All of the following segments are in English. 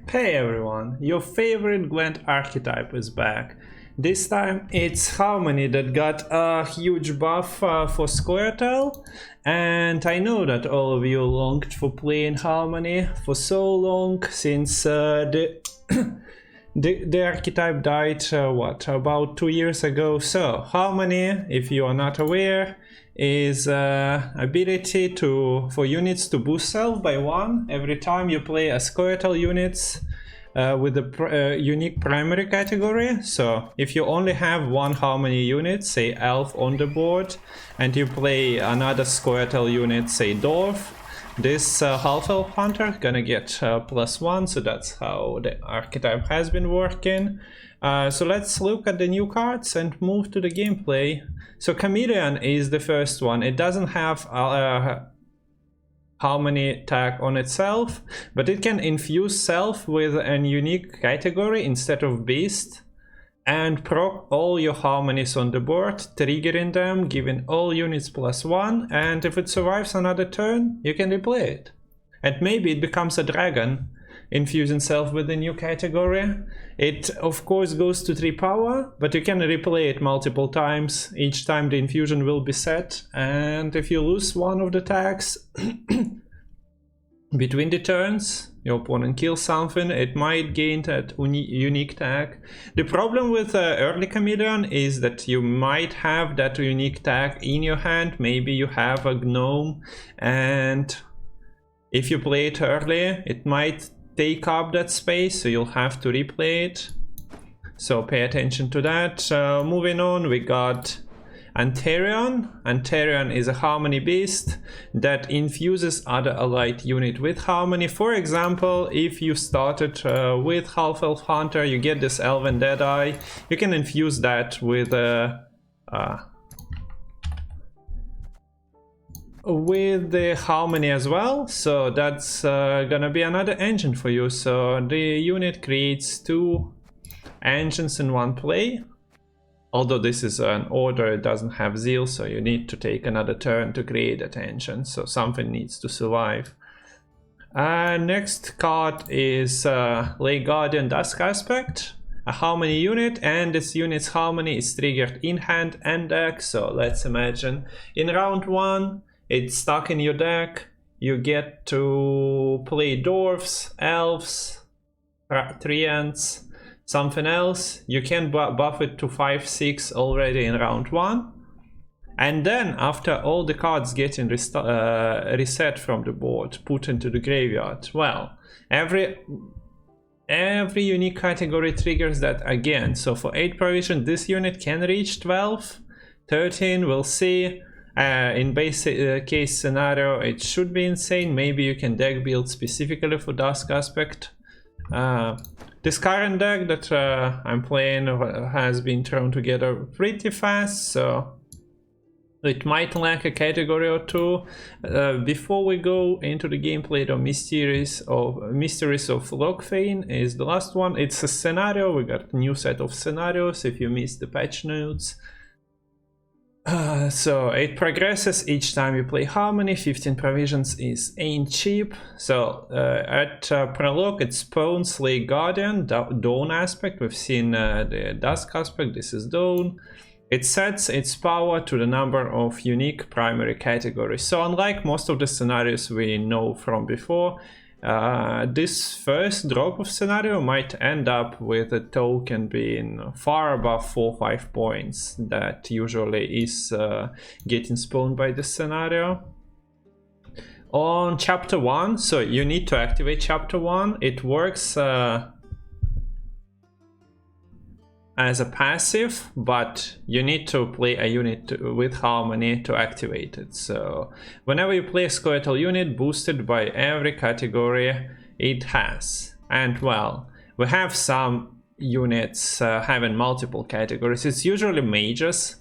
Hey everyone, your favorite Gwent archetype is back. This time it's Harmony that got a huge buff for Squirtle, and I know that all of you longed for playing Harmony for so long since the archetype died, about 2 years ago. So Harmony, if you are not aware, is ability for units to boost self by 1 every time you play a Squirtle units with a unique primary category. So if you only have one Harmony unit, say Elf, on the board, and you play another Squirtle unit, say Dwarf, this half-elf hunter gonna get +1, so that's how the archetype has been working. So let's look at the new cards and move to the gameplay. So Chameleon is the first one. It doesn't have Harmony tag on itself, but it can infuse self with a unique category instead of beast, and proc all your harmonies on the board, triggering them, giving all units +1, and if it survives another turn, you can replay it. And maybe it becomes a dragon, infusing self with a new category. It of course goes to 3 power, but you can replay it multiple times. Each time the infusion will be set, and if you lose one of the tags between the turns, your opponent kills something, it might gain that unique tag. The problem with early Chameleon is that you might have that unique tag in your hand. Maybe you have a gnome, and if you play it early, it might take up that space, so you'll have to replay it. So pay attention to that. Moving on, we got Antherion. Antherion is a Harmony beast that infuses other allied unit with Harmony. For example, if you started with Half-Elf Hunter, you get this Elven Deadeye, you can infuse that with the Harmony as well, so that's gonna be another engine for you. So the unit creates 2 engines in one play. Although this is an order, it doesn't have zeal, so you need to take another turn to create that engine, so something needs to survive. Next card is Lake Guardian Dusk Aspect, a Harmony unit, and this unit's Harmony is triggered in hand and deck. So let's imagine in round 1 it's stuck in your deck, you get to play Dwarfs, Elves, Treants, something else. You can buff it to 5-6 already in round 1, and then after all the cards getting reset from the board, put into the graveyard, well, every unique category triggers that again. So for 8 provision this unit can reach 12, 13, we'll see. In base case scenario it should be insane. Maybe you can deck build specifically for Dusk Aspect. This current deck that I'm playing has been thrown together pretty fast, so it might lack a category or 2. Before we go into the gameplay, the Mysteries of Logfane is the last one. It's a scenario. We got a new set of scenarios if you missed the patch notes. So it progresses each time you play Harmony. 15 provisions ain't cheap. So at Prologue it spawns Lake Guardian, Dawn Aspect. We've seen the Dusk Aspect, this is Dawn. It sets its power to the number of unique primary categories. So unlike most of the scenarios we know from before, this first drop of scenario might end up with a token being far above 4 or 5 points that usually is getting spawned by this scenario. On chapter 1, so you need to activate chapter 1. It works as a passive, but you need to play a unit with Harmony to activate it. So whenever you play a Squirtle unit, boosted by every category it has. And well, we have some units having multiple categories. It's usually mages,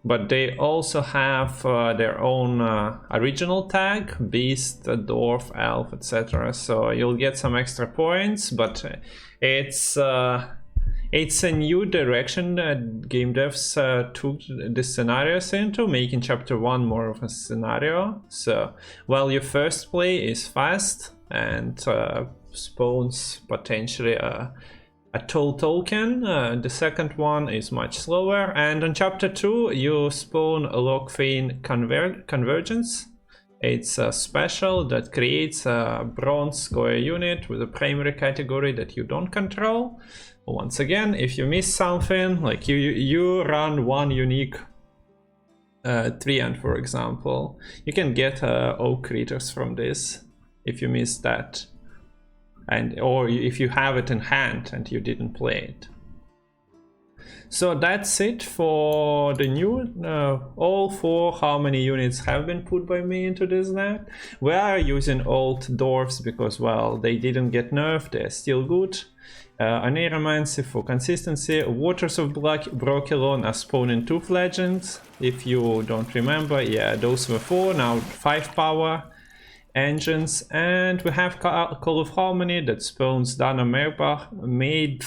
but they also have their own original tag, beast, dwarf, elf, etc. So you'll get some extra points, but it's a new direction that game devs took the scenarios into, making chapter 1 more of a scenario. So while your first play is fast and spawns potentially a toll token. The second one is much slower, and on chapter 2 you spawn a Lockvein Convergence. It's a special that creates a bronze square unit with a primary category that you don't control. Once again, if you miss something, like you run one unique treant, for example, you can get oak critters from this if you miss that, and or if you have it in hand and you didn't play it. So that's it for the new all 4 harmony units have been put by me into this net. We are using old dwarfs because, well, they didn't get nerfed, they're still good. Aneromancy for consistency. Waters of Brokilon are spawning 2 legends. If you don't remember, yeah, those were 4, now 5 power engines. And we have Call of Harmony that spawns Dana made.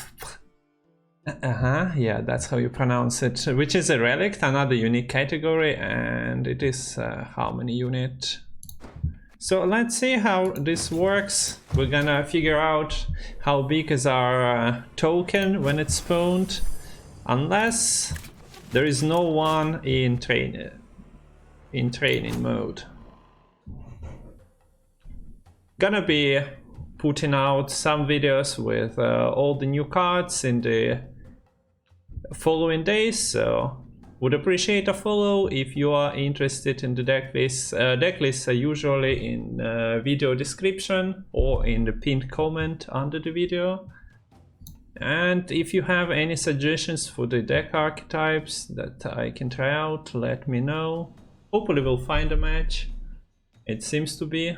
Yeah, that's how you pronounce it, which is a relic, another unique category, and it is a harmony unit. So let's see how this works. We're gonna figure out how big is our token when it's spawned, unless there is no one in training mode. Gonna be putting out some videos with all the new cards in the following days, so would appreciate a follow if you are interested in the deck lists. Deck lists are usually in video description or in the pinned comment under the video. And if you have any suggestions for the deck archetypes that I can try out, let me know. Hopefully we'll find a match. It seems to be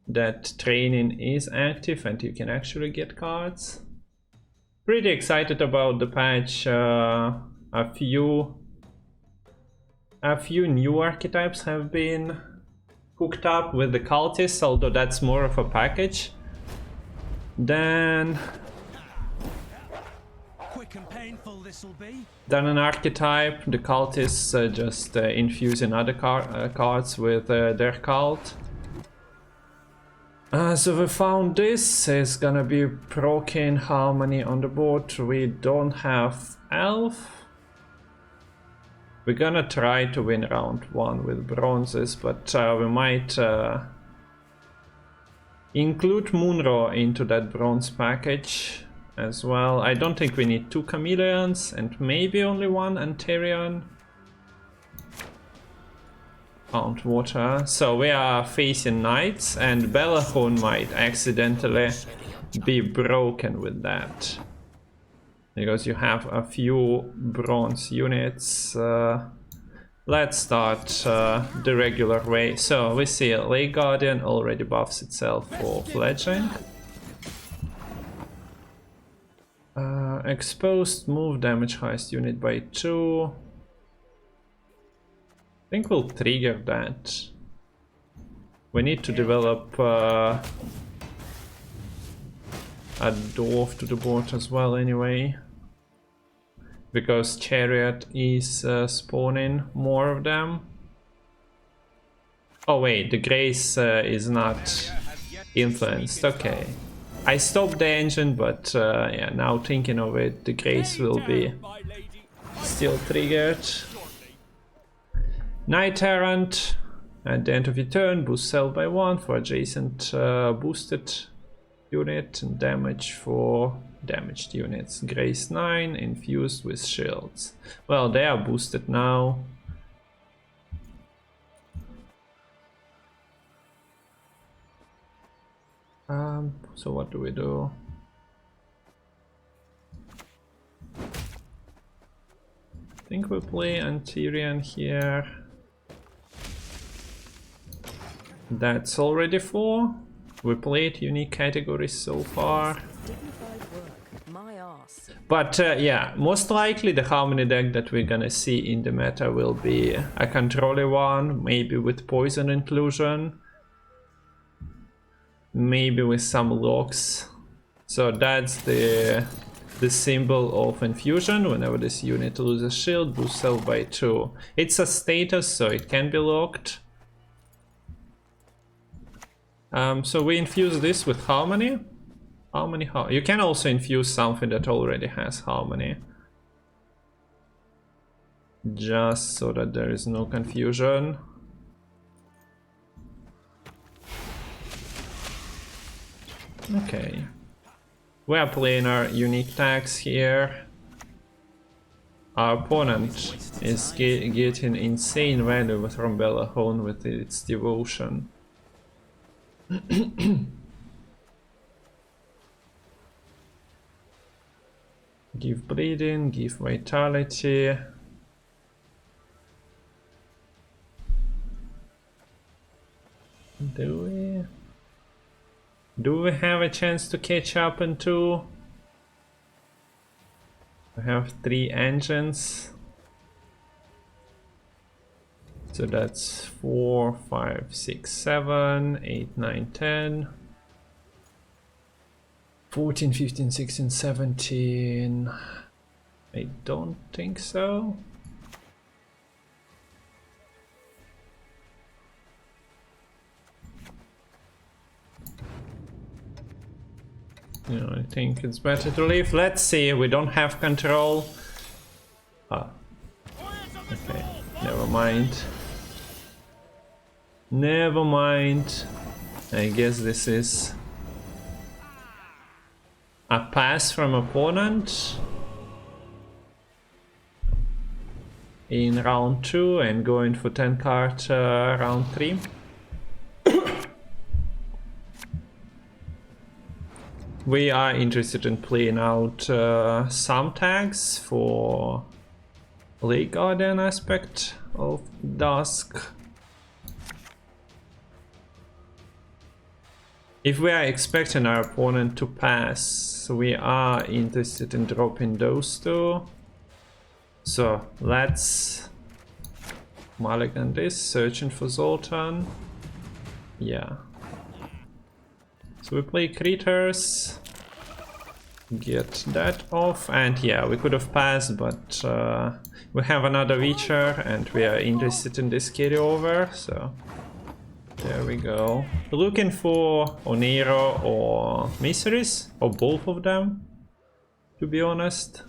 that training is active and you can actually get cards. Pretty excited about the patch. A few new archetypes have been hooked up with the cultists, although that's more of a package than an archetype. The cultists just infusing other cards with their cult. So we found this is gonna be Prokin Harmony on the board. We don't have Elf. We're gonna try to win round 1 with bronzes, but we might include Munro into that bronze package as well. I don't think we need 2 chameleons and maybe only 1 Anterion. Found water. So we are facing knights, and Belahun might accidentally be broken with that, because you have a few bronze units. Let's start the regular way. So we see Lake Guardian already buffs itself for fledgling. Exposed, move damage highest unit by 2. I think we'll trigger that. We need to develop a dwarf to the board as well anyway, because Chariot is spawning more of them. Oh wait, the Grace is not influenced. Okay, I stopped the engine, but yeah, now thinking of it, the Grace will be still triggered. Knight Errant, at the end of your turn, boost self by 1 for adjacent boosted unit, and damage for damaged units. Grace 9, infused with shields. Well, they are boosted now. So what do we do? I think we play Anterion here. That's already 4. We played unique categories so far. But yeah, most likely the harmony deck that we're gonna see in the meta will be a controller one, maybe with poison inclusion, maybe with some locks. So that's the symbol of infusion. Whenever this unit loses shield, boost self by 2. It's a status, so it can be locked. So we infuse this with harmony. You can also infuse something that already has harmony. Just so that there is no confusion. Okay. We are playing our unique tags here. Our opponent is getting insane value from Belahone with its devotion. Give bleeding, give vitality. Do we have a chance to catch up in 2? We have 3 engines. So that's 4, 5, 6, 7, 8, 9, 10. 14, 15, 16, 17. I don't think so. I think it's better to leave. Let's see, we don't have control. Ah. Okay, never mind. Never mind. I guess this is a pass from opponent in round 2 and going for 10 card round 3. We are interested in playing out some tags for Lake Guardian aspect of Dusk. If we are expecting our opponent to pass, we are interested in dropping those 2. So let's mulligan this, searching for Zoltan. Yeah. So we play Critters, get that off, and yeah, we could have passed, but we have another Witcher and we are interested in this carryover, so there we go. Looking for Onero or Mysteries, or both of them, to be honest.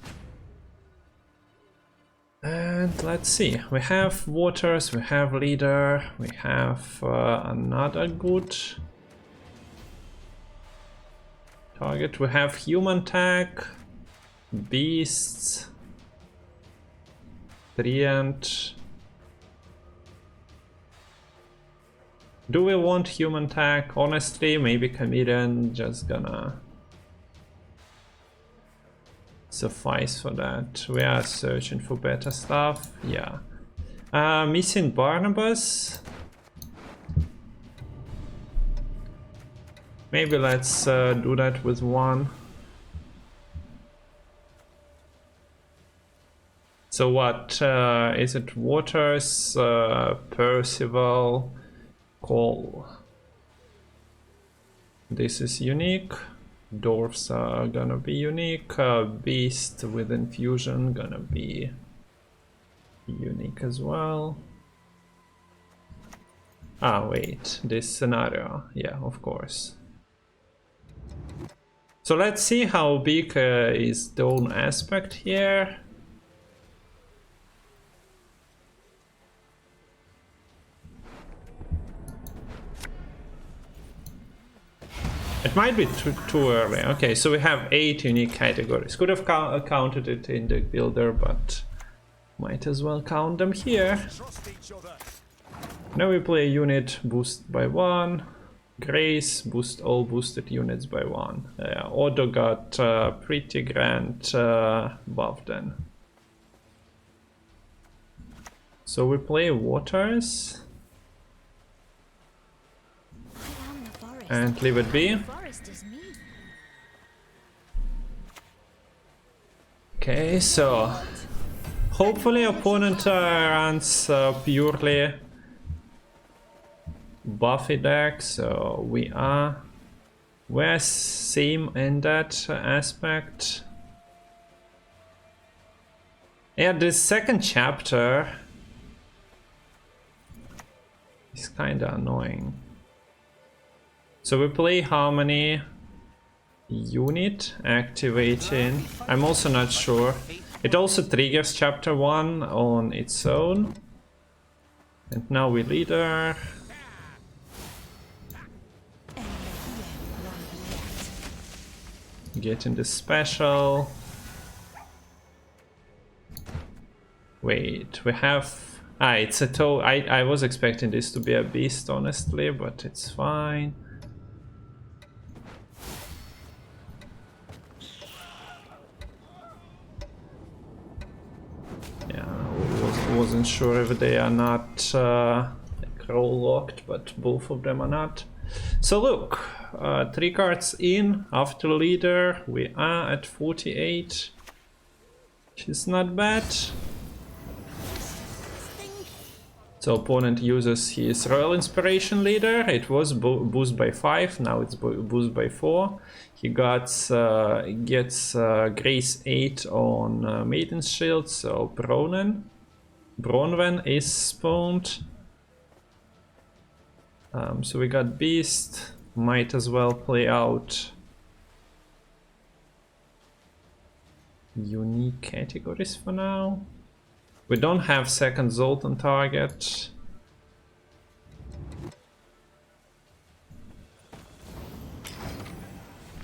And let's see, we have Waters, we have Leader, we have another good target. We have Human Tag, Beasts, Treant. Do we want Human Tag? Honestly, maybe Chameleon just gonna suffice for that. We are searching for better stuff. Yeah. Missing Barnabas. Maybe let's do that with 1. So what is it? Waters, Percival, Cole. This is unique. Dwarfs are gonna be unique. Beast with infusion gonna be unique as well. Ah, wait, this scenario. Yeah, of course. So let's see how big is Dawn aspect here. It might be too early. Okay, so we have 8 unique categories. Could have counted it in the builder, but might as well count them here. Now we play a unit boost by 1. Grace, boost all boosted units by 1. Odo got pretty grand buff then. So we play Waters. And leave it be. Okay, so hopefully opponent runs purely Buffy deck, so we're same in that aspect. Yeah, this second chapter is kinda annoying. So we play Harmony unit activating. I'm also not sure. It also triggers chapter 1 on its own. And now we leader. Getting the special. Wait, we have... Ah, it's a toe. I was expecting this to be a beast, honestly, but it's fine. Yeah, wasn't sure if they are not roll locked, but both of them are not. So look, 3 cards in after leader, we are at 48, which is not bad. So opponent uses his Royal Inspiration leader. It was boost by 5, now it's boost by 4. He gets Grace 8 on Maiden's Shield, so Bronwen is spawned. So we got Beast, might as well play out unique categories for now. We don't have second Zoltan target.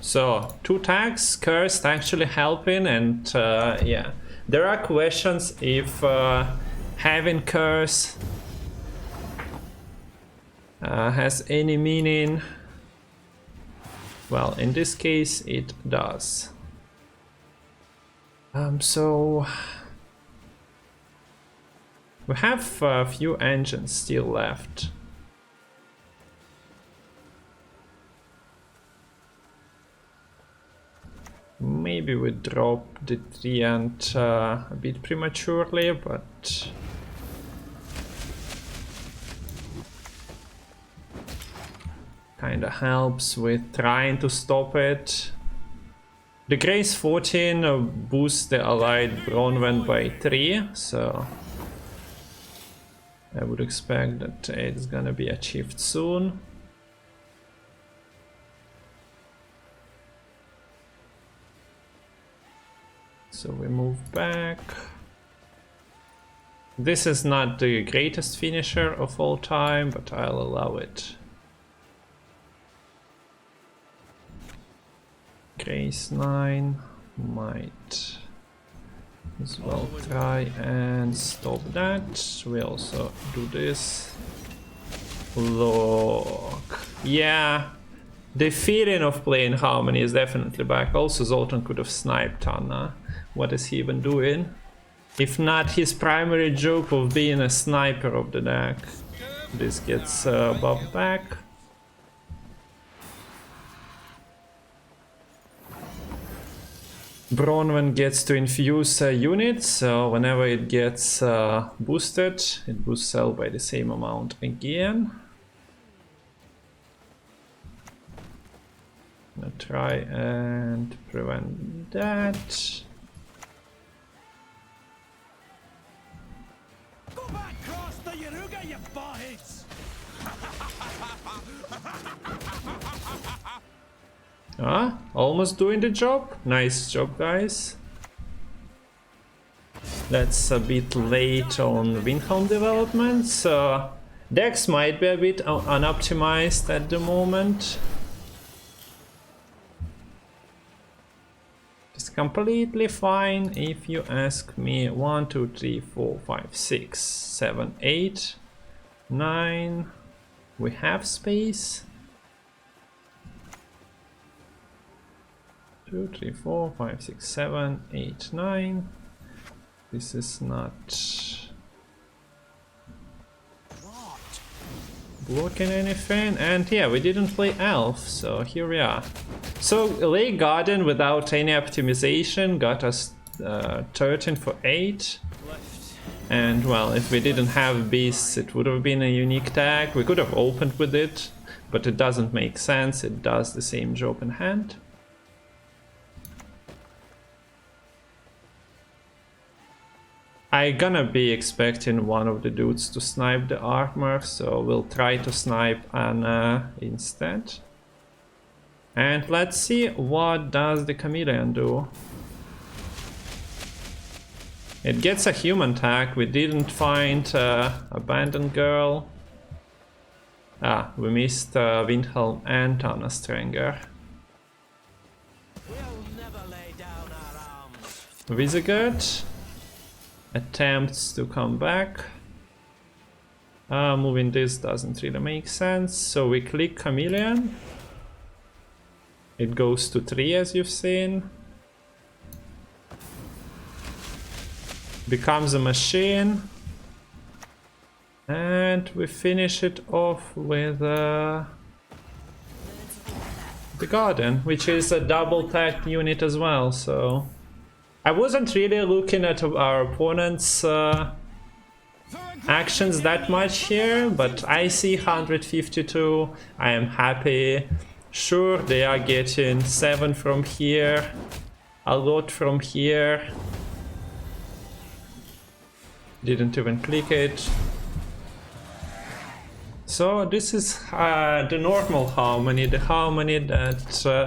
So 2 tags, Cursed actually helping, and yeah, there are questions if having Curse has any meaning. Well, in this case it does. So we have a few engines still left. Maybe we drop the Treant a bit prematurely, but kinda helps with trying to stop it. The Grace 14 boosts the allied Bronwen by 3, so I would expect that it's gonna be achieved soon. So we move back. This is not the greatest finisher of all time, but I'll allow it. Grace 9 might as well try and stop that. We also do this. Look. Yeah. The feeling of playing Harmony is definitely back. Also, Zoltan could have sniped on what is he even doing? If not his primary joke of being a sniper of the deck. This gets buffed back. Bronwen gets to infuse a unit, so whenever it gets boosted, it boosts cell by the same amount again. Gonna try and prevent that. Go back across the Yaruga, you buttheads! Ah, almost doing the job. Nice job, guys. That's a bit late on Windhelm development, so decks might be a bit unoptimized at the moment. It's completely fine if you ask me. 1, 2, 3, 4, 5, 6, 7, 8, 9. We have space. 2, 3, 4, 5, 6, 7, 8, 9. This is not blocking anything, and yeah, we didn't play Elf, so here we are. So Lay Garden without any optimization got us 13 for 8. And well, if we didn't have beasts, it would have been a unique tag. We could have opened with it, but it doesn't make sense. It does the same job in hand. I'm gonna be expecting one of the dudes to snipe the armor, so we'll try to snipe Anna instead. And let's see what does the chameleon do. It gets a human tag. We didn't find abandoned girl. Ah, we missed Windhelm and Tanastranger. We'll never lay down our arms. Visigoth attempts to come back. Moving this doesn't really make sense, so we click chameleon. It goes to 3 as you've seen. Becomes a machine. And we finish it off with the garden, which is a double tagged unit as well, so I wasn't really looking at our opponent's actions that much here, but I see 152, I am happy. Sure, they are getting 7 from here, a lot from here. Didn't even click it. So this is the normal harmony, the harmony that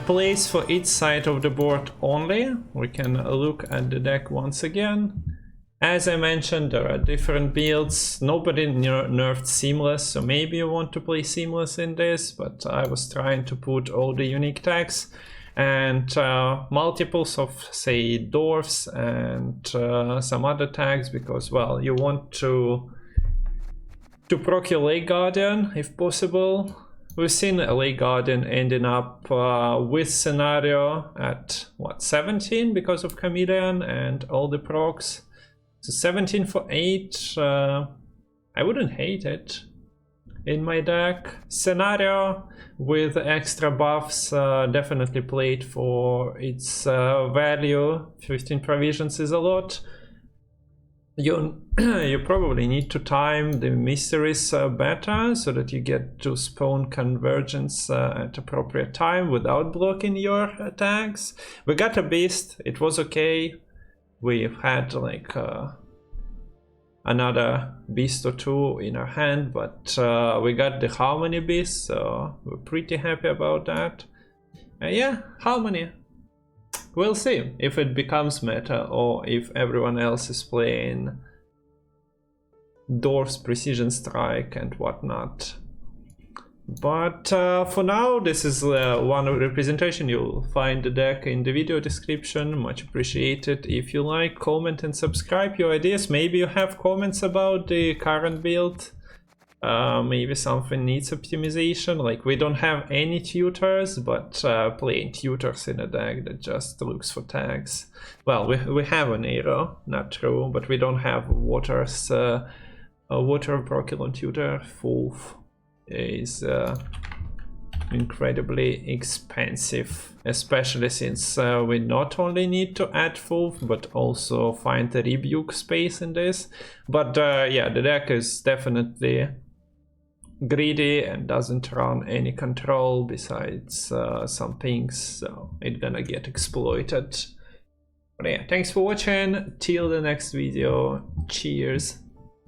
plays for each side of the board only. We can look at the deck once again. As I mentioned, there are different builds. Nobody nerfed Seamless, so maybe you want to play Seamless in this, but I was trying to put all the unique tags and multiples of, say, dwarfs and some other tags, because, well, you want to proc your Lake Guardian if possible. We've seen a Lake Guardian ending up with scenario at what, 17 because of Chameleon and all the procs. So 17 for 8, I wouldn't hate it in my deck. Scenario with extra buffs definitely played for its value. 15 provisions is a lot. You probably need to time the mysteries better so that you get to spawn convergence at appropriate time without blocking your attacks. We got a beast, it was okay. We've had like another beast or 2 in our hand, but we got the harmony beast, so we're pretty happy about that. Yeah, harmony. We'll see if it becomes meta or if everyone else is playing Dwarf's Precision Strike and whatnot. But for now, this is one representation. You'll find the deck in the video description. Much appreciated. If you like, comment and subscribe your ideas. Maybe you have comments about the current build. Maybe something needs optimization. Like, we don't have any tutors, but playing tutors in a deck that just looks for tags. Well, we have an arrow, not true, but we don't have waters. A water Proculon tutor. Fulf is incredibly expensive, especially since we not only need to add Fulf but also find the rebuke space in this. But yeah, the deck is definitely greedy and doesn't run any control besides some things, so it's gonna get exploited. But yeah, thanks for watching. Till the next video. Cheers.